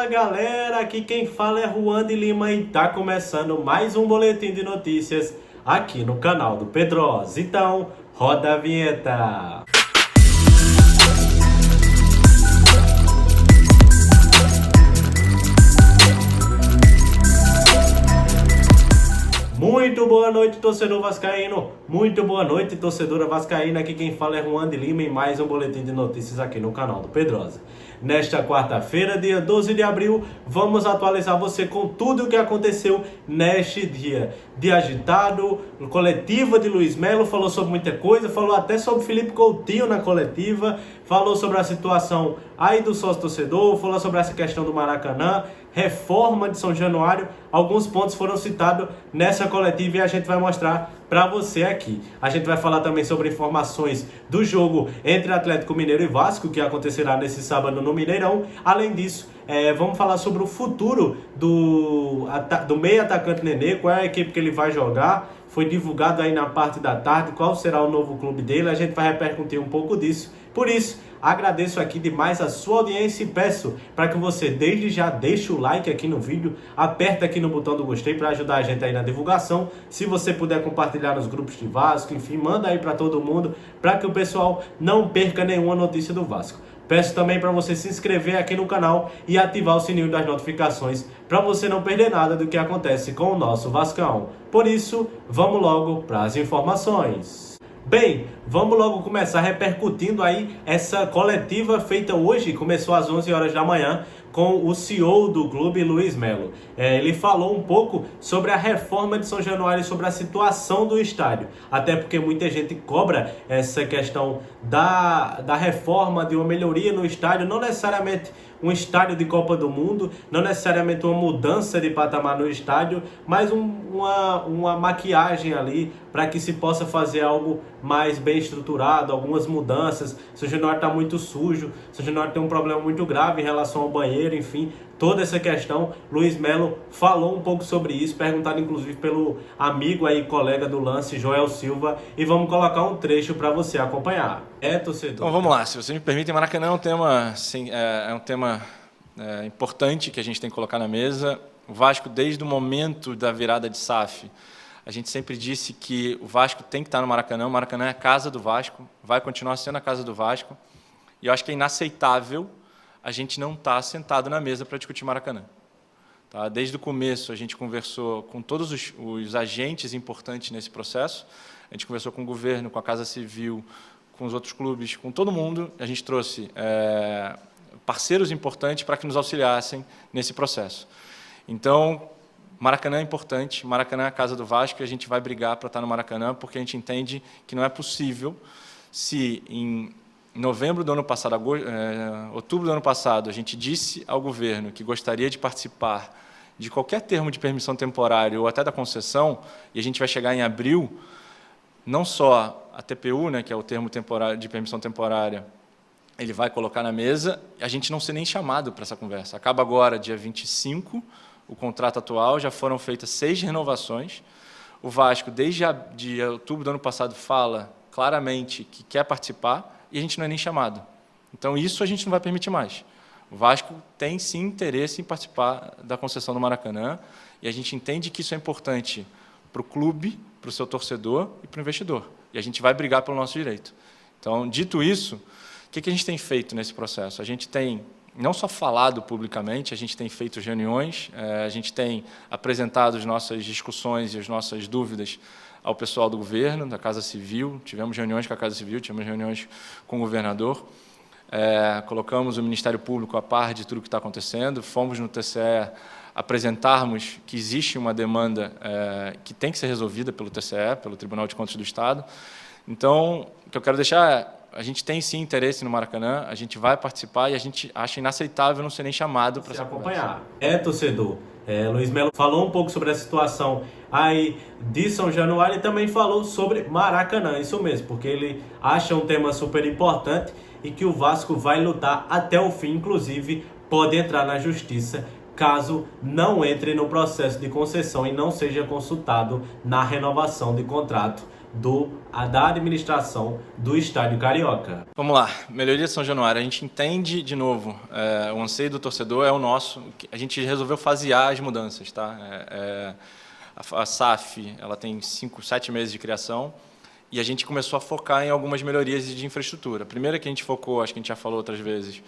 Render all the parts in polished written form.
Fala galera, aqui quem fala é Juan de Lima e tá começando mais um boletim de notícias aqui no canal do Pedrosa. Então, roda a vinheta! Muito boa noite, torcedor vascaíno. Muito boa noite, torcedora vascaína. Aqui quem fala é Juan de Lima e mais um boletim de notícias aqui no canal do Pedrosa. Nesta quarta-feira, dia 12 de abril, vamos atualizar você com tudo o que aconteceu neste dia. Dia agitado, coletiva de Luiz Melo, falou sobre muita coisa, falou até sobre Felipe Coutinho na coletiva, falou sobre a situação aí do sócio-torcedor, falou sobre essa questão do Maracanã, reforma de São Januário. Alguns pontos foram citados nessa coletiva e a gente vai mostrar para você aqui. A gente vai falar também sobre informações do jogo entre Atlético Mineiro e Vasco, que acontecerá nesse sábado no Mineirão. Além disso, vamos falar sobre o futuro do meio atacante Nenê, qual é a equipe que ele vai jogar. Foi divulgado aí na parte da tarde qual será o novo clube dele. A gente vai repercutir um pouco disso. Por isso, agradeço aqui demais a sua audiência e peço para que você desde já deixe o like aqui no vídeo, aperta aqui no botão do gostei para ajudar a gente aí na divulgação. Se você puder compartilhar nos grupos de Vasco, enfim, manda aí para todo mundo para que o pessoal não perca nenhuma notícia do Vasco. Peço também para você se inscrever aqui no canal e ativar o sininho das notificações para você não perder nada do que acontece com o nosso Vascão. Por isso, vamos logo para as informações. Bem, vamos logo começar repercutindo aí essa coletiva feita hoje, começou às 11 horas da manhã, com o CEO do clube, Luiz Melo. Ele falou um pouco sobre a reforma de São Januário e sobre a situação do estádio. Até porque muita gente cobra essa questão da reforma, de uma melhoria no estádio, não necessariamente um estádio de Copa do Mundo, não necessariamente uma mudança de patamar no estádio, mas uma maquiagem ali para que se possa fazer algo mais bem estruturado, algumas mudanças. São Januário está muito sujo, São Januário tem um problema muito grave em relação ao banheiro, enfim, toda essa questão. Luiz Melo falou um pouco sobre isso, perguntado inclusive pelo amigo aí, colega do lance, Joel Silva, e vamos colocar um trecho para você acompanhar. Torcedor. Então vamos lá, se você me permite, Maracanã é um tema, importante que a gente tem que colocar na mesa. O Vasco, desde o momento da virada de SAF, a gente sempre disse que o Vasco tem que estar no Maracanã. O Maracanã é a casa do Vasco, vai continuar sendo a casa do Vasco. E eu acho que é inaceitável a gente não estar sentado na mesa para discutir Maracanã. Tá? Desde o começo, a gente conversou com todos os agentes importantes nesse processo. A gente conversou com o governo, com a Casa Civil, com os outros clubes, com todo mundo. A gente trouxe parceiros importantes para que nos auxiliassem nesse processo. Então, Maracanã é importante, Maracanã é a casa do Vasco e a gente vai brigar para estar no Maracanã, porque a gente entende que não é possível se em novembro do ano passado, outubro do ano passado, a gente disse ao governo que gostaria de participar de qualquer termo de permissão temporária ou até da concessão, e a gente vai chegar em abril, não só a TPU, né, que é o termo temporário de permissão temporária, ele vai colocar na mesa, a gente não ser nem chamado para essa conversa. Acaba agora, dia 25, o contrato atual, já foram feitas 6 renovações. O Vasco, desde de outubro do ano passado, fala claramente que quer participar e a gente não é nem chamado. Então, isso a gente não vai permitir mais. O Vasco tem, sim, interesse em participar da concessão do Maracanã e a gente entende que isso é importante para o clube, para o seu torcedor e para o investidor. E a gente vai brigar pelo nosso direito. Então, dito isso, o que a gente tem feito nesse processo? A gente tem não só falado publicamente, a gente tem feito reuniões, a gente tem apresentado as nossas discussões e as nossas dúvidas ao pessoal do governo, da Casa Civil, tivemos reuniões com a Casa Civil, tivemos reuniões com o governador, colocamos o Ministério Público a par de tudo o que está acontecendo, fomos no TCE apresentarmos que existe uma demanda que tem que ser resolvida pelo TCE, pelo Tribunal de Contas do Estado. Então, o que eu quero deixar é, a gente tem, sim, interesse no Maracanã, a gente vai participar e a gente acha inaceitável não ser nem chamado para se acompanhar. Torcedor. Luiz Melo falou um pouco sobre a situação aí de São Januário e também falou sobre Maracanã, isso mesmo, porque ele acha um tema super importante e que o Vasco vai lutar até o fim, inclusive pode entrar na justiça caso não entre no processo de concessão e não seja consultado na renovação de contrato da administração do Estádio Carioca. Vamos lá, melhoria de São Januário. A gente entende, de novo, o anseio do torcedor é o nosso. A gente resolveu fasear as mudanças, tá? A SAF, ela tem 5, 7 meses de criação e a gente começou a focar em algumas melhorias de infraestrutura. A primeira que a gente focou, acho que a gente já falou outras vezes,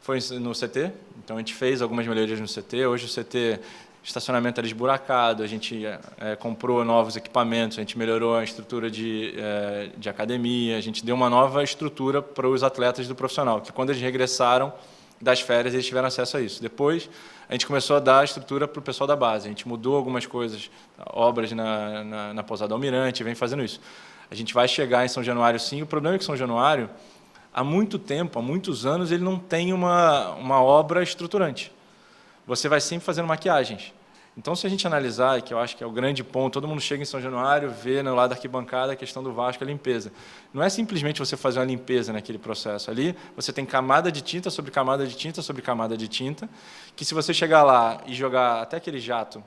foi no CT. Então a gente fez algumas melhorias no CT. Hoje o CT, estacionamento era esburacado, a gente comprou novos equipamentos, a gente melhorou a estrutura de academia, a gente deu uma nova estrutura para os atletas do profissional, que quando eles regressaram das férias, eles tiveram acesso a isso. Depois, a gente começou a dar a estrutura para o pessoal da base. A gente mudou algumas coisas, obras na Pousada Almirante, vem fazendo isso. A gente vai chegar em São Januário, sim. O problema é que São Januário, há muito tempo, há muitos anos, ele não tem uma obra estruturante. Você vai sempre fazendo maquiagens. Então, se a gente analisar, e que eu acho que é o grande ponto, todo mundo chega em São Januário, vê no lado da arquibancada a questão do Vasco, a limpeza. Não é simplesmente você fazer uma limpeza naquele processo. Ali, você tem camada de tinta sobre camada de tinta sobre camada de tinta, que se você chegar lá e jogar até aquele jato,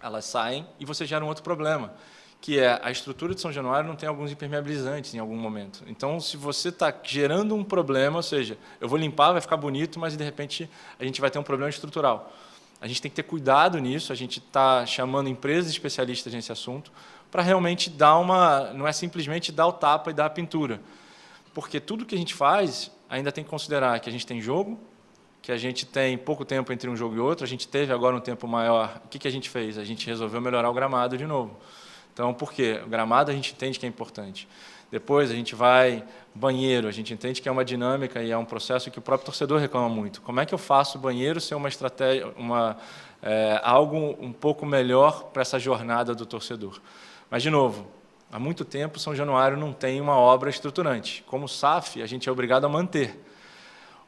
elas saem e você gera um outro problema, que é a estrutura de São Januário não tem alguns impermeabilizantes em algum momento. Então, se você está gerando um problema, ou seja, eu vou limpar, vai ficar bonito, mas de repente a gente vai ter um problema estrutural. A gente tem que ter cuidado nisso, a gente está chamando empresas especialistas nesse assunto para realmente dar não é simplesmente dar o tapa e dar a pintura. Porque tudo que a gente faz ainda tem que considerar que a gente tem jogo, que a gente tem pouco tempo entre um jogo e outro, a gente teve agora um tempo maior. O que a gente fez? A gente resolveu melhorar o gramado de novo. Então, por quê? O gramado a gente entende que é importante. Depois a gente vai banheiro, a gente entende que é uma dinâmica e é um processo que o próprio torcedor reclama muito. Como é que eu faço o banheiro ser uma estratégia, algo um pouco melhor para essa jornada do torcedor? Mas, de novo, há muito tempo São Januário não tem uma obra estruturante. Como SAF, a gente é obrigado a manter.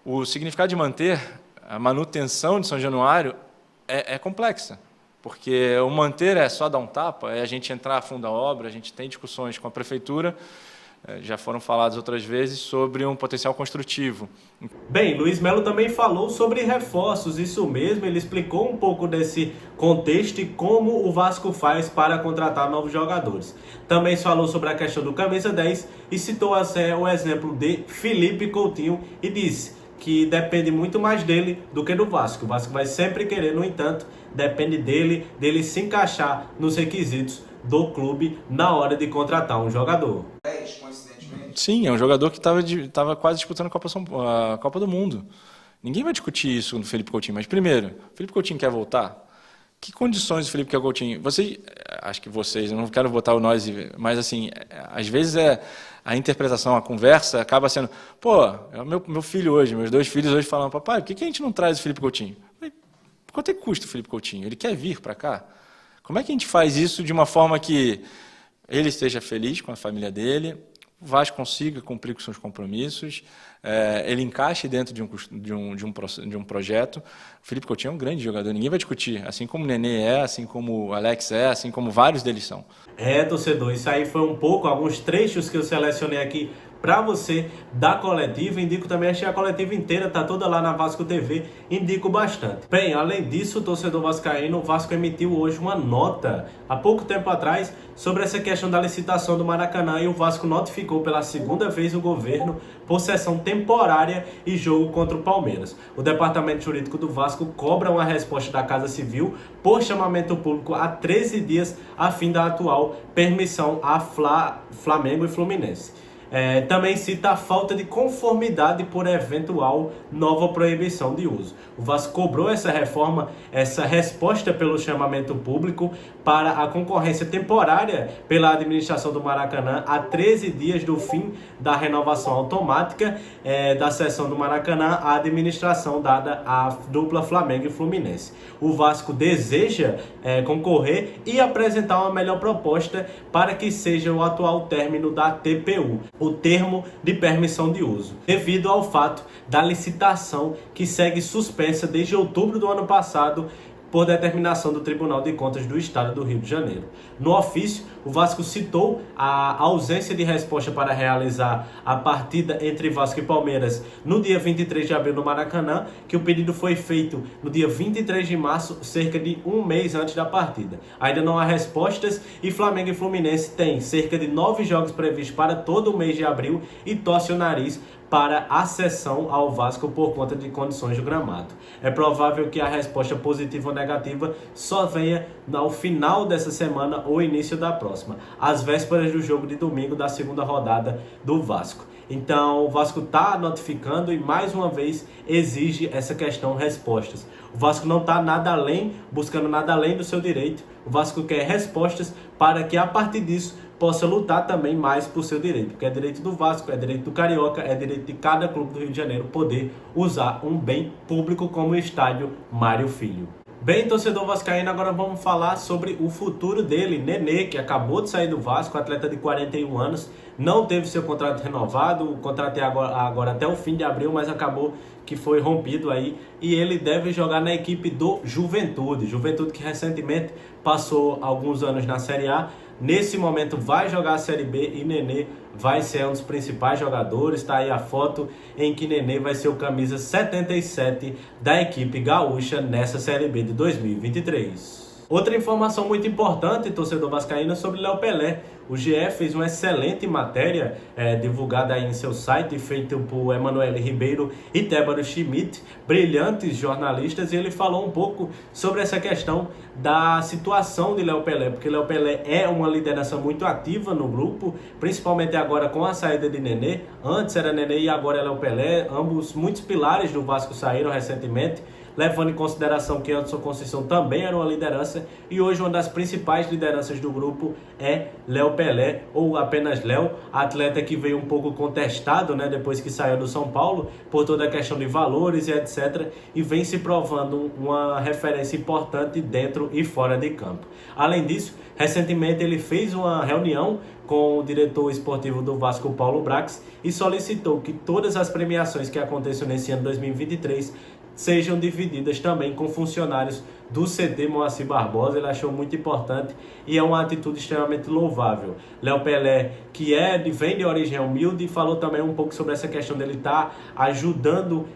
O significado de manter, a manutenção de São Januário é complexa. Porque o manter é só dar um tapa, é a gente entrar a fundo da obra, a gente tem discussões com a prefeitura, já foram faladas outras vezes, sobre um potencial construtivo. Bem, Luiz Melo também falou sobre reforços, isso mesmo, ele explicou um pouco desse contexto e como o Vasco faz para contratar novos jogadores. Também falou sobre a questão do camisa 10 e citou o exemplo de Felipe Coutinho e disse que depende muito mais dele do que do Vasco. O Vasco vai sempre querer, no entanto, depende dele se encaixar nos requisitos do clube na hora de contratar um jogador. Sim, é um jogador que estava quase disputando a Copa do Mundo. Ninguém vai discutir isso no Felipe Coutinho, mas primeiro, o Felipe Coutinho quer voltar? Que condições o Felipe Coutinho? Acho que vocês, eu não quero botar o nós, mas assim, às vezes a interpretação, a conversa acaba sendo, é o meu filho hoje, meus 2 filhos hoje falando, papai, por que a gente não traz o Felipe Coutinho? Quanto é que custa o Felipe Coutinho? Ele quer vir para cá? Como é que a gente faz isso de uma forma que ele esteja feliz com a família dele, o Vasco consiga cumprir com seus compromissos, ele encaixe dentro de um projeto? O Felipe Coutinho é um grande jogador, ninguém vai discutir, assim como o Nenê assim como o Alex assim como vários deles são. Torcedor, isso aí foi alguns trechos que eu selecionei aqui para você da coletiva. Indico também, achei a coletiva inteira, tá toda lá na Vasco TV, indico bastante. Bem, além disso, o torcedor vascaíno, o Vasco emitiu hoje uma nota, há pouco tempo atrás, sobre essa questão da licitação do Maracanã, e o Vasco notificou pela segunda vez o governo por sessão temporária e jogo contra o Palmeiras. O departamento jurídico do Vasco cobra uma resposta da Casa Civil por chamamento público há 13 dias a fim da atual permissão a Flamengo e Fluminense. Também cita a falta de conformidade por eventual nova proibição de uso. O Vasco cobrou essa resposta pelo chamamento público para a concorrência temporária pela administração do Maracanã a 13 dias do fim da renovação automática da sessão do Maracanã à administração dada à dupla Flamengo e Fluminense. O Vasco deseja concorrer e apresentar uma melhor proposta para que seja o atual término da TPU, o termo de permissão de uso, devido ao fato da licitação que segue suspensa desde outubro do ano passado por determinação do Tribunal de Contas do Estado do Rio de Janeiro. No ofício, o Vasco citou a ausência de resposta para realizar a partida entre Vasco e Palmeiras no dia 23 de abril no Maracanã, que o pedido foi feito no dia 23 de março, cerca de um mês antes da partida. Ainda não há respostas e Flamengo e Fluminense têm cerca de 9 jogos previstos para todo o mês de abril e torce o nariz para a cessão ao Vasco por conta de condições do gramado. É provável que a resposta positiva ou negativa só venha ao final dessa semana ou início da próxima, às vésperas do jogo de domingo da segunda rodada do Vasco. Então o Vasco está notificando e mais uma vez exige essa questão respostas. O Vasco não está buscando nada além do seu direito. O Vasco quer respostas para que a partir disso possa lutar também mais por seu direito, porque é direito do Vasco, é direito do Carioca, é direito de cada clube do Rio de Janeiro poder usar um bem público como o estádio Mário Filho. Bem, torcedor vascaíno, agora vamos falar sobre o futuro dele, Nenê, que acabou de sair do Vasco, atleta de 41 anos, não teve seu contrato renovado, o contrato é agora até o fim de abril, mas acabou que foi rompido aí, e ele deve jogar na equipe do Juventude que recentemente passou alguns anos na Série A, nesse momento vai jogar a Série B e Nenê vai ser um dos principais jogadores. Está aí a foto em que Nenê vai ser o camisa 77 da equipe gaúcha nessa Série B de 2023. Outra informação muito importante, torcedor vascaíno, sobre Léo Pelé. O GE fez uma excelente matéria divulgada aí em seu site, feita por Emanuele Ribeiro e Tébaro Schmidt, brilhantes jornalistas, e ele falou um pouco sobre essa questão da situação de Léo Pelé, porque Léo Pelé é uma liderança muito ativa no grupo, principalmente agora com a saída de Nenê. Antes era Nenê e agora é Léo Pelé, ambos muitos pilares do Vasco saíram recentemente, levando em consideração que Anderson Conceição também era uma liderança, e hoje uma das principais lideranças do grupo é Léo Pelé, ou apenas Léo, atleta que veio um pouco contestado, depois que saiu do São Paulo, por toda a questão de valores e etc, e vem se provando uma referência importante dentro e fora de campo. Além disso, recentemente ele fez uma reunião com o diretor esportivo do Vasco, Paulo Brax, e solicitou que todas as premiações que aconteçam nesse ano 2023 sejam divididas também com funcionários do CT Moacir Barbosa. Ele achou muito importante e é uma atitude extremamente louvável. Léo Pelé, que vem de origem humilde, falou também um pouco sobre essa questão dele estar ajudando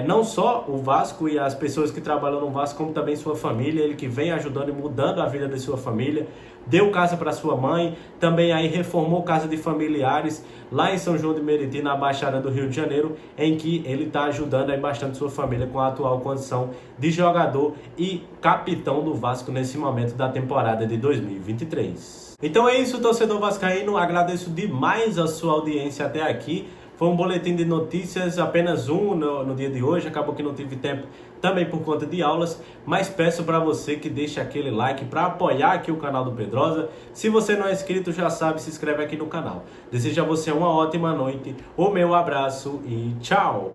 não só o Vasco e as pessoas que trabalham no Vasco, como também sua família. Ele que vem ajudando e mudando a vida de sua família. Deu casa para sua mãe, também aí reformou casa de familiares lá em São João de Meriti, na Baixada do Rio de Janeiro, em que ele está ajudando aí bastante sua família com a atual condição de jogador e capitão do Vasco nesse momento da temporada de 2023. Então é isso, torcedor vascaíno, agradeço demais a sua audiência até aqui. Foi um boletim de notícias, apenas um no dia de hoje, acabou que não tive tempo também por conta de aulas, mas peço para você que deixe aquele like para apoiar aqui o canal do Pedrosa. Se você não é inscrito, já sabe, se inscreve aqui no canal. Desejo a você uma ótima noite, o meu abraço e tchau!